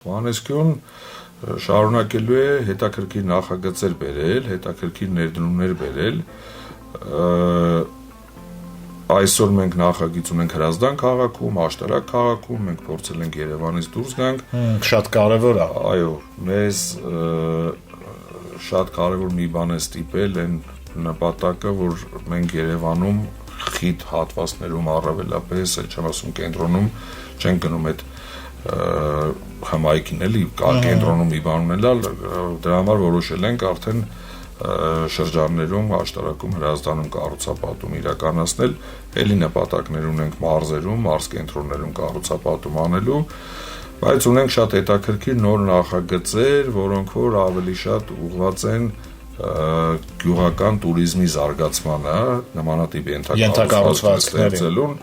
Վանեսկյուն շարունակելու է հետաքրքիր նախագծեր բերել, հետաքրքիր ներդրումներ բերել, այսօր մենք նախագիծ ունենք Հրազդան քաղաքում, Աշտարակ քաղաքում, մենք փորձել ենք Երևանից դուրս գանք, շատ կարևոր է, այո, մեզ շատ կարևոր մի բան է ստիպել այն նպատակը, որ մենք Երևանում խիտ հատվածներում առավելապես, էլ չեմ ասում կենտրոնում, չենք գնում այդ հմայքին էլի, կենտրոնում մի բան ունենալ, դրա համար որոշել ենք արդեն շրջաններում, Աշտարակում, Հրազդանում կառուցապատում իրականացնել, էլի նպատակներ ունենք մարզերում, մարզկենտրոններում կառուցապատում անելու, բայց ունենք շատ հետաքրքիր նոր նախագծեր, որոնք որ ավելի շատ ուղղված են գյուղական туриզմի զարգացմանը, նմանատիպ ենթակառուցվածքներ ստեղծելուն,